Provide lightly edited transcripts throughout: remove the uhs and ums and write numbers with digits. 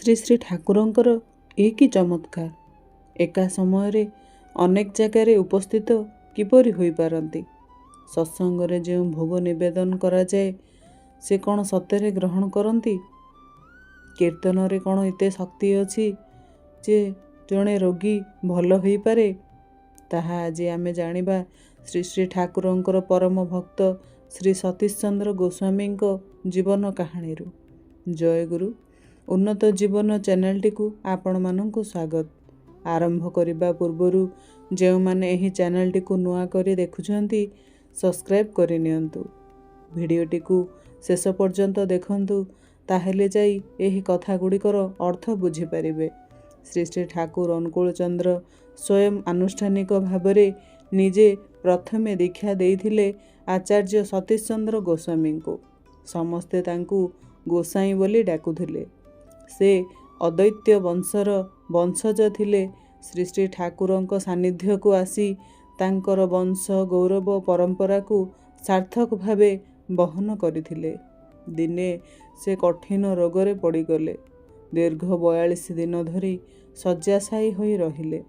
ଶ୍ରୀ ଶ୍ରୀ ଠାକୁରଙ୍କର ଏ କି ଚମତ୍କାର! ଏକା ସମୟରେ ଅନେକ ଜାଗାରେ ଉପସ୍ଥିତ କିପରି ହୋଇପାରନ୍ତି? ସତ୍ସଙ୍ଗରେ ଯେଉଁ ଭୋଗ ନିବେଦନ କରାଯାଏ ସେ କ'ଣ ସତରେ ଗ୍ରହଣ କରନ୍ତି? କୀର୍ତ୍ତନରେ କ'ଣ ଏତେ ଶକ୍ତି ଅଛି ଯେ ଜଣେ ରୋଗୀ ଭଲ ହୋଇପାରେ? ତାହା ଆଜି ଆମେ ଜାଣିବା ଶ୍ରୀ ଶ୍ରୀ ଠାକୁରଙ୍କର ପରମ ଭକ୍ତ ଶ୍ରୀ ସତୀଶ ଚନ୍ଦ୍ର ଗୋସ୍ୱାମୀଙ୍କ ଜୀବନ କାହାଣୀରୁ। ଜୟଗୁରୁ। ଉନ୍ନତ ଜୀବନ ଚ୍ୟାନେଲଟିକୁ ଆପଣମାନଙ୍କୁ ସ୍ୱାଗତ। ଆରମ୍ଭ କରିବା ପୂର୍ବରୁ ଯେଉଁମାନେ ଏହି ଚ୍ୟାନେଲଟିକୁ ନୂଆ କରି ଦେଖୁଛନ୍ତି ସବସ୍କ୍ରାଇବ୍ କରିନିଅନ୍ତୁ। ଭିଡ଼ିଓଟିକୁ ଶେଷ ପର୍ଯ୍ୟନ୍ତ ଦେଖନ୍ତୁ, ତାହେଲେ ଯାଇ ଏହି କଥାଗୁଡ଼ିକର ଅର୍ଥ ବୁଝିପାରିବେ। ଶ୍ରୀ ଶ୍ରୀ ଠାକୁର ଅନୁକୂଳ ଚନ୍ଦ୍ର ସ୍ୱୟଂ ଆନୁଷ୍ଠାନିକ ଭାବରେ ନିଜେ ପ୍ରଥମେ ଦୀକ୍ଷା ଦେଇଥିଲେ ଆଚାର୍ଯ୍ୟ ସତୀଶ ଚନ୍ଦ୍ର ଗୋସ୍ୱାମୀଙ୍କୁ। ସମସ୍ତେ ତାଙ୍କୁ ଗୋସାଇଁ ବୋଲି ଡାକୁଥିଲେ। ସେ ଅଦ୍ୱୈତ ବଂଶର ବଂଶଜ ଥିଲେ। ଶ୍ରୀ ଶ୍ରୀ ଠାକୁରଙ୍କ ସାନ୍ନିଧ୍ୟକୁ ଆସି ତାଙ୍କର ବଂଶ ଗୌରବ ପରମ୍ପରାକୁ ସାର୍ଥକ ଭାବେ ବହନ କରିଥିଲେ। ଦିନେ ସେ କଠିନ ରୋଗରେ ପଡ଼ିଗଲେ। ଦୀର୍ଘ 42 ଦିନ ଧରି ଶଯ୍ୟାଶାୟୀ ହୋଇ ରହିଲେ।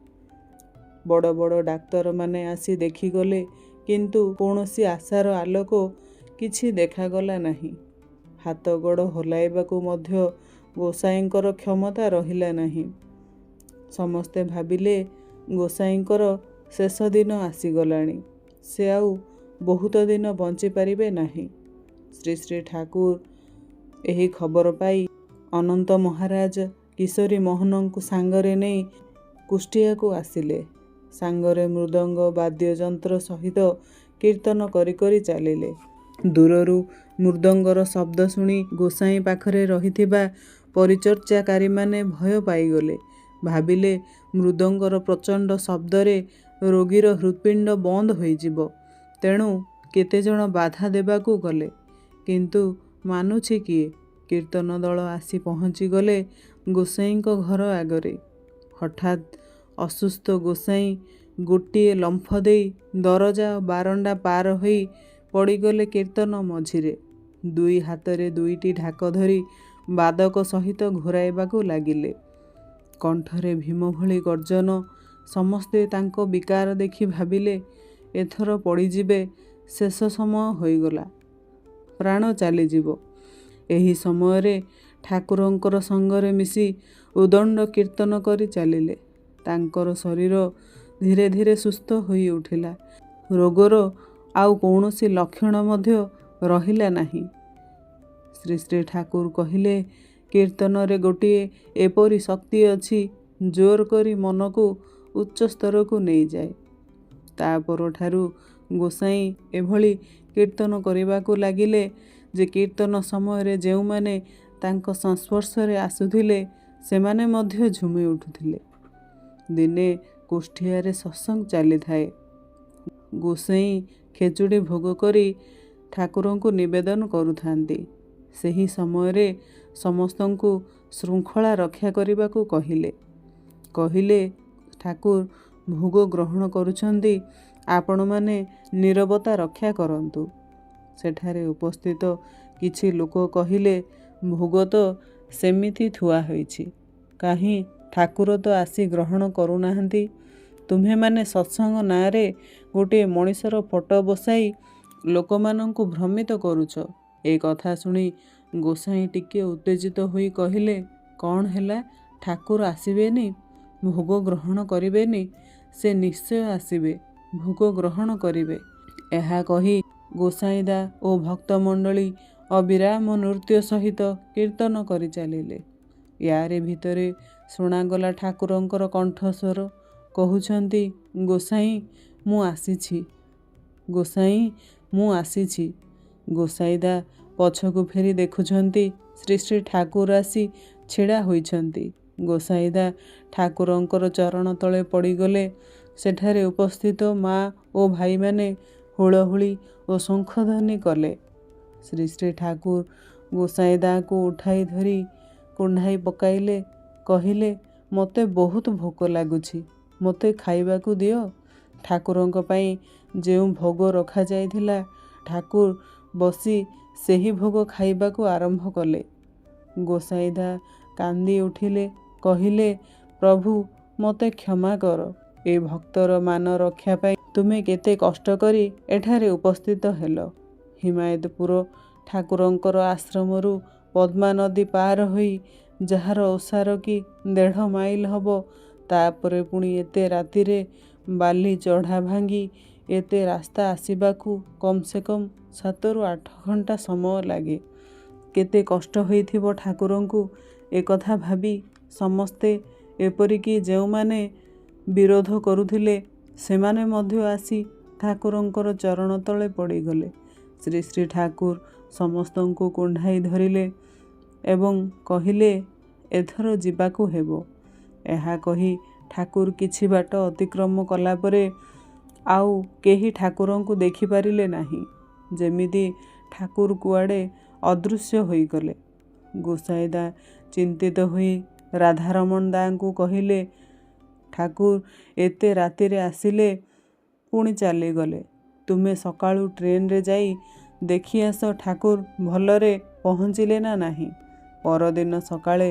ବଡ଼ ବଡ଼ ଡାକ୍ତରମାନେ ଆସି ଦେଖିଗଲେ, କିନ୍ତୁ କୌଣସି ଆଶାର ଆଲୋକ କିଛି ଦେଖାଗଲା ନାହିଁ। ହାତ ଗୋଡ଼ ହଲାଇବାକୁ ମଧ୍ୟ ଗୋସାଇଁଙ୍କର କ୍ଷମତା ରହିଲା ନାହିଁ। ସମସ୍ତେ ଭାବିଲେ ଗୋସାଇଁଙ୍କର ଶେଷ ଦିନ ଆସିଗଲାଣି, ସେ ଆଉ ବହୁତ ଦିନ ବଞ୍ଚିପାରିବେ ନାହିଁ। ଶ୍ରୀ ଶ୍ରୀ ଠାକୁର ଏହି ଖବର ପାଇ ଅନନ୍ତ ମହାରାଜ କିଶୋରୀ ମୋହନଙ୍କୁ ସାଙ୍ଗରେ ନେଇ କୁଷ୍ଟିଆକୁ ଆସିଲେ। ସାଙ୍ଗରେ ମୃଦଙ୍ଗ ବାଦ୍ୟଯନ୍ତ୍ର ସହିତ କୀର୍ତ୍ତନ କରି କରି ଚାଲିଲେ। ଦୂରରୁ ମୃଦଙ୍ଗର ଶବ୍ଦ ଶୁଣି ଗୋସାଇଁ ପାଖରେ ରହିଥିବା ପରିଚର୍ଚ୍ଚାକାରୀମାନେ ଭୟ ପାଇଗଲେ। ଭାବିଲେ ମୃଦଙ୍ଗର ପ୍ରଚଣ୍ଡ ଶବ୍ଦରେ ରୋଗୀର ହୃତ୍ପିଣ୍ଡ ବନ୍ଦ ହୋଇଯିବ। ତେଣୁ କେତେଜଣ ବାଧା ଦେବାକୁ ଗଲେ, କିନ୍ତୁ ମାନୁଛି କିଏ? କୀର୍ତ୍ତନ ଦଳ ଆସି ପହଞ୍ଚିଗଲେ ଗୋସାଇଁଙ୍କ ଘର ଆଗରେ। ହଠାତ୍ ଅସୁସ୍ଥ ଗୋସାଇଁ ଗୋଟିଏ ଲମ୍ଫ ଦେଇ ଦରଜା ଓ ବାରଣ୍ଡା ପାର ହୋଇ ପଡ଼ିଗଲେ କୀର୍ତ୍ତନ ମଝିରେ। ଦୁଇ ହାତରେ ଦୁଇଟି ଢାକ ଧରି ବାଦକ ସହିତ ଘୂରାଇବାକୁ ଲାଗିଲେ। କଣ୍ଠରେ ଭୀମ ଭଳି ଗର୍ଜନ। ସମସ୍ତେ ତାଙ୍କ ବିକାର ଦେଖି ଭାବିଲେ ଏଥର ପଡ଼ିଯିବେ, ଶେଷ ସମୟ ହୋଇଗଲା, ପ୍ରାଣ ଚାଲିଯିବ। ଏହି ସମୟରେ ଠାକୁରଙ୍କର ସଙ୍ଗରେ ମିଶି ଉଦଣ୍ଡ କୀର୍ତ୍ତନ କରି ଚାଲିଲେ। ତାଙ୍କର ଶରୀର ଧୀରେ ଧୀରେ ସୁସ୍ଥ ହୋଇ ଉଠିଲା। ରୋଗର ଆଉ କୌଣସି ଲକ୍ଷଣ ମଧ୍ୟ ରହିଲା ନାହିଁ। ଶ୍ରୀ ଶ୍ରୀ ଠାକୁର କହିଲେ, କୀର୍ତ୍ତନରେ ଗୋଟିଏ ଏପରି ଶକ୍ତି ଅଛି, ଜୋର କରି ମନକୁ ଉଚ୍ଚ ସ୍ତରକୁ ନେଇଯାଏ। ତା ପରଠାରୁ ଗୋସାଇଁ ଏଭଳି କୀର୍ତ୍ତନ କରିବାକୁ ଲାଗିଲେ ଯେ କୀର୍ତ୍ତନ ସମୟରେ ଯେଉଁମାନେ ତାଙ୍କ ସଂସ୍ପର୍ଶରେ ଆସୁଥିଲେ ସେମାନେ ମଧ୍ୟ ଝୁମି ଉଠୁଥିଲେ। ଦିନେ କୁଷ୍ଠିଆରେ ସତ୍ସଙ୍ଗ ଚାଲିଥାଏ। ଗୋସାଇଁ ଖେଚୁଡ଼ି ଭୋଗ କରି ଠାକୁରଙ୍କୁ ନିବେଦନ କରୁଥାନ୍ତି। ସେହି ସମୟରେ ସମସ୍ତଙ୍କୁ ଶୃଙ୍ଖଳା ରକ୍ଷା କରିବାକୁ କହିଲେ ଠାକୁର ଭୋଗ ଗ୍ରହଣ କରୁଛନ୍ତି, ଆପଣମାନେ ନୀରବତା ରକ୍ଷା କରନ୍ତୁ। ସେଠାରେ ଉପସ୍ଥିତ କିଛି ଲୋକ କହିଲେ, ଭୋଗ ତ ସେମିତି ଥୁଆ ହୋଇଛି, କାହିଁ ଠାକୁର ତ ଆସି ଗ୍ରହଣ କରୁନାହାନ୍ତି। ତୁମ୍ଭେମାନେ ସତ୍ସଙ୍ଗ ନାଁରେ ଗୋଟିଏ ମଣିଷର ଫଟୋ ବସାଇ ଲୋକମାନଙ୍କୁ ଭ୍ରମିତ କରୁଛ। ଏ କଥା ଶୁଣି ଗୋସାଇଁ ଟିକିଏ ଉତ୍ତେଜିତ ହୋଇ କହିଲେ, କ'ଣ ହେଲା? ଠାକୁର ଆସିବେନି? ଭୋଗ ଗ୍ରହଣ କରିବେନି? ସେ ନିଶ୍ଚୟ ଆସିବେ, ଭୋଗ ଗ୍ରହଣ କରିବେ। ଏହା କହି ଗୋସାଇଁଦା ଓ ଭକ୍ତମଣ୍ଡଳୀ ଅବିରାମ ନୃତ୍ୟ ସହିତ କୀର୍ତ୍ତନ କରି ଚାଲିଲେ। ୟାରି ଭିତରେ ଶୁଣାଗଲା ଠାକୁରଙ୍କର କଣ୍ଠସ୍ୱର, କହୁଛନ୍ତି, ଗୋସାଇଁ ମୁଁ ଆସିଛି, ଗୋସାଇଁ ମୁଁ ଆସିଛି। ଗୋସାଇଁଦା ପଛକୁ ଫେରି ଦେଖୁଛନ୍ତି, ଶ୍ରୀ ଶ୍ରୀ ଠାକୁର ଆସି ଛିଡ଼ା ହୋଇଛନ୍ତି। ଗୋସାଇଁଦା ଠାକୁରଙ୍କର ଚରଣ ତଳେ ପଡ଼ିଗଲେ। ସେଠାରେ ଉପସ୍ଥିତ ମା ଓ ଭାଇମାନେ ହୁଳହୁଳି ଓ ଶଙ୍ଖଧ୍ୱନି କଲେ। ଶ୍ରୀ ଶ୍ରୀ ଠାକୁର ଗୋସାଇଁଦାଙ୍କୁ ଉଠାଇ ଧରି କୁଣ୍ଢାଇ ପକାଇଲେ। କହିଲେ, ମୋତେ ବହୁତ ଭୋକ ଲାଗୁଛି, ମୋତେ ଖାଇବାକୁ ଦିଅ। ଠାକୁରଙ୍କ ପାଇଁ ଯେଉଁ ଭୋଗ ରଖାଯାଇଥିଲା, ଠାକୁର ବସି ସେହି ଭୋଗ ଖାଇବାକୁ ଆରମ୍ଭ କଲେ। ଗୋସାଇଁଦା କାନ୍ଦି ଉଠିଲେ, କହିଲେ, ପ୍ରଭୁ ମୋତେ କ୍ଷମା କର। ଏ ଭକ୍ତର ମାନ ରକ୍ଷା ପାଇଁ ତୁମେ କେତେ କଷ୍ଟ କରି ଏଠାରେ ଉପସ୍ଥିତ ହେଲ। ହିମାୟତପୁର ଠାକୁରଙ୍କର ଆଶ୍ରମରୁ ପଦ୍ମା ନଦୀ ପାର ହୋଇ ଯାହାର ଓସାର କି 1.5 ମାଇଲ ହେବ, ତାପରେ ପୁଣି ଏତେ ରାତିରେ ବାଲି ଚଢ଼ା ଭାଙ୍ଗି ଏତେ ରାସ୍ତା ଆସିବାକୁ କମ୍ ସେ କମ୍ 7ରୁ 8 ଘଣ୍ଟା ସମୟ ଲାଗେ। କେତେ କଷ୍ଟ ହୋଇଥିବ ଠାକୁରଙ୍କୁ ଏକଥା ଭାବି ସମସ୍ତେ, ଏପରିକି ଯେଉଁମାନେ ବିରୋଧ କରୁଥିଲେ ସେମାନେ ମଧ୍ୟ ଆସି ଠାକୁରଙ୍କର ଚରଣ ତଳେ ପଡ଼ିଗଲେ। ଶ୍ରୀ ଶ୍ରୀ ଠାକୁର ସମସ୍ତଙ୍କୁ କୁଣ୍ଢାଇ ଧରିଲେ ଏବଂ କହିଲେ, ଏଥର ଯିବାକୁ ହେବ। ଏହା କହି ଠାକୁର କିଛି ବାଟ ଅତିକ୍ରମ କଲା ପରେ ଆଉ କେହି ଠାକୁରଙ୍କୁ ଦେଖିପାରିଲେ ନାହିଁ। ଯେମିତି ଠାକୁର କୁଆଡ଼େ ଅଦୃଶ୍ୟ ହୋଇଗଲେ। ଗୋସାଇଁଦା ଚିନ୍ତିତ ହୋଇ ରାଧାରମଣ ଦାଙ୍କୁ କହିଲେ, ଠାକୁର ଏତେ ରାତିରେ ଆସିଲେ ପୁଣି ଚାଲିଗଲେ। ତୁମେ ସକାଳୁ ଟ୍ରେନରେ ଯାଇ ଦେଖି ଆସ ଠାକୁର ଭଲରେ ପହଞ୍ଚିଲେ ନା ନାହିଁ। ପରଦିନ ସକାଳେ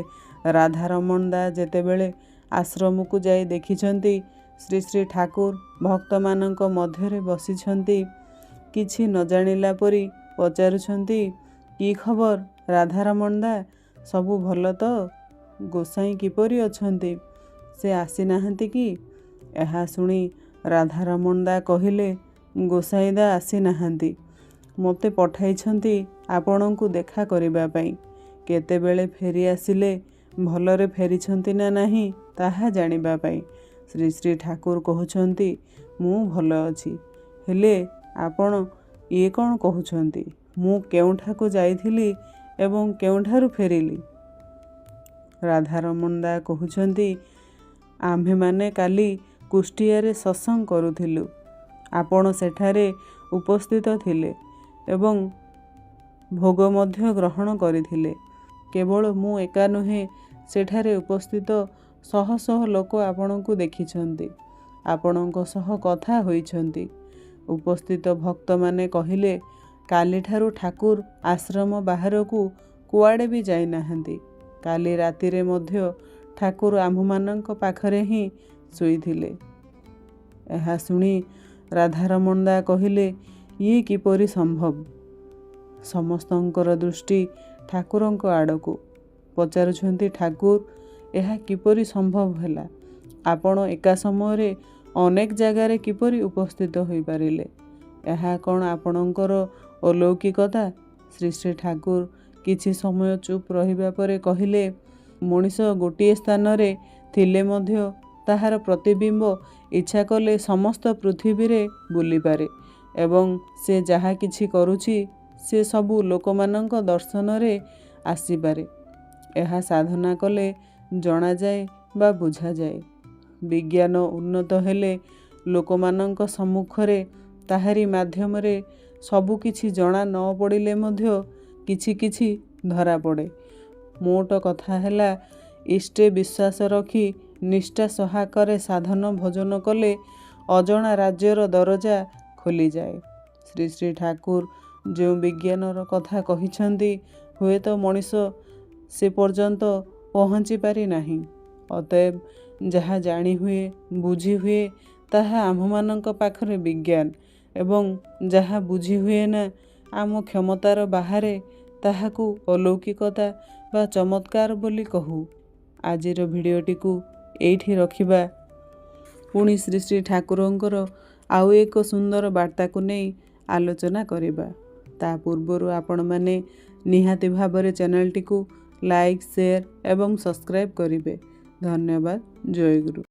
ରାଧାରମଣ ଦା ଯେତେବେଳେ ଆଶ୍ରମକୁ ଯାଇ ଦେଖିଛନ୍ତି ଶ୍ରୀ ଶ୍ରୀ ଠାକୁର ଭକ୍ତମାନଙ୍କ ମଧ୍ୟରେ ବସିଛନ୍ତି, କିଛି ନ ଜାଣିଲା ପରି ପଚାରୁଛନ୍ତି, କି ଖବର ରାଧାରମଣ ଦା, ସବୁ ଭଲ ତ? ଗୋସାଇଁ କିପରି ଅଛନ୍ତି? ସେ ଆସିନାହାନ୍ତି କି? ଏହା ଶୁଣି ରାଧାରମଣ ଦା କହିଲେ, ଗୋସାଇଁଦା ଆସିନାହାନ୍ତି। ମୋତେ ପଠାଇଛନ୍ତି ଆପଣଙ୍କୁ ଦେଖା କରିବା ପାଇଁ। କେତେବେଳେ ଫେରି ଆସିଲେ, ଭଲରେ ଫେରିଛନ୍ତି ନା ନାହିଁ ତାହା ଜାଣିବା ପାଇଁ। ଶ୍ରୀ ଶ୍ରୀ ଠାକୁର କହୁଛନ୍ତି, ମୁଁ ଭଲ ଅଛି। ହେଲେ ଆପଣ ଇଏ କ'ଣ କହୁଛନ୍ତି? ମୁଁ କେଉଁଠାକୁ ଯାଇଥିଲି ଏବଂ କେଉଁଠାରୁ ଫେରିଲି? ରାଧାରମଣ ଦା କହୁଛନ୍ତି, ଆମ୍ଭେମାନେ କାଲି କୁଷ୍ଟିଆରେ ସତ୍ସଙ୍ଗ କରୁଥିଲୁ। ଆପଣ ସେଠାରେ ଉପସ୍ଥିତ ଥିଲେ ଏବଂ ଭୋଗ ମଧ୍ୟ ଗ୍ରହଣ କରିଥିଲେ। କେବଳ ମୁଁ ଏକା ନୁହେଁ, ସେଠାରେ ଉପସ୍ଥିତ ଶହ ଶହ ଲୋକ ଆପଣଙ୍କୁ ଦେଖିଛନ୍ତି, ଆପଣଙ୍କ ସହ କଥା ହୋଇଛନ୍ତି। ଉପସ୍ଥିତ ଭକ୍ତମାନେ କହିଲେ, କାଲିଠାରୁ ଠାକୁର ଆଶ୍ରମ ବାହାରକୁ କୁଆଡ଼େ ବି ଯାଇନାହାନ୍ତି। କାଲି ରାତିରେ ମଧ୍ୟ ଠାକୁର ଆମ୍ଭମାନଙ୍କ ପାଖରେ ହିଁ ଶୋଇଥିଲେ। ଏହା ଶୁଣି ରାଧାରମଣ ଦା କହିଲେ, ଇଏ କିପରି ସମ୍ଭବ? ସମସ୍ତଙ୍କର ଦୃଷ୍ଟି ଠାକୁରଙ୍କ ଆଡ଼କୁ। ପଚାରୁଛନ୍ତି, ଠାକୁର ଏହା କିପରି ସମ୍ଭବ ହେଲା? ଆପଣ ଏକା ସମୟରେ ଅନେକ ଜାଗାରେ କିପରି ଉପସ୍ଥିତ ହୋଇପାରିଲେ? ଏହା କ'ଣ ଆପଣଙ୍କର ଅଲୌକିକତା? ଶ୍ରୀ ଶ୍ରୀ ଠାକୁର କିଛି ସମୟ ଚୁପ୍ ରହିବା ପରେ କହିଲେ, ମଣିଷ ଗୋଟିଏ ସ୍ଥାନରେ ଥିଲେ ମଧ୍ୟ ତାହାର ପ୍ରତିବିମ୍ବ ଇଚ୍ଛା କଲେ ସମସ୍ତ ପୃଥିବୀରେ ବୁଲିପାରେ ଏବଂ ସେ ଯାହା କିଛି କରୁଛି ସେ ସବୁ ଲୋକମାନଙ୍କ ଦର୍ଶନରେ ଆସିପାରେ। ଏହା ସାଧନା କଲେ ଜଣାଯାଏ ବା ବୁଝାଯାଏ। ବିଜ୍ଞାନ ଉନ୍ନତ ହେଲେ ଲୋକମାନଙ୍କ ସମ୍ମୁଖରେ ତାହାରି ମାଧ୍ୟମରେ ସବୁ କିଛି ଜଣା ନ ପଡ଼ିଲେ ମଧ୍ୟ କିଛି କିଛି ଧରାପଡ଼େ। ମୋଟ କଥା ହେଲା, ଇଷ୍ଟେ ବିଶ୍ୱାସ ରଖି ନିଷ୍ଠା ସହକାରେ ସାଧନ ଭଜନ କଲେ ଅଜଣା ରାଜ୍ୟର ଦରଜା ଖୋଲିଯାଏ। ଶ୍ରୀ ଶ୍ରୀ ଠାକୁର ଯେଉଁ ବିଜ୍ଞାନର କଥା କହିଛନ୍ତି, ହୁଏତ ମଣିଷ ସେ ପର୍ଯ୍ୟନ୍ତ ପହଞ୍ଚି ପାରିନାହିଁ। ଅତଏବ ଯାହା ଜାଣି ହୁଏ, ବୁଝି ହୁଏ, ତାହା ଆମ୍ଭମାନଙ୍କ ପାଖରେ ବିଜ୍ଞାନ ଏବଂ ଯାହା ବୁଝି ହୁଏ ନା, ଆମ କ୍ଷମତାର ବାହାରେ, ତାହାକୁ ଅଲୌକିକତା ବା ଚମତ୍କାର ବୋଲି କହୁ। ଆଜିର ଭିଡ଼ିଓଟିକୁ ଏଇଠି ରଖିବା। ପୁଣି ଶ୍ରୀ ଶ୍ରୀ ଠାକୁରଙ୍କର ଆଉ ଏକ ସୁନ୍ଦର ବାର୍ତ୍ତାକୁ ନେଇ ଆଲୋଚନା କରିବା। ତା ପୂର୍ବରୁ ଆପଣମାନେ ନିହାତି ଭାବରେ ଚ୍ୟାନେଲଟିକୁ ଲାଇକ୍, ସେୟାର ଏବଂ ସବସ୍କ୍ରାଇବ୍ କରିବେ। ଧନ୍ୟବାଦ। ଜୟ ଗୁରୁ।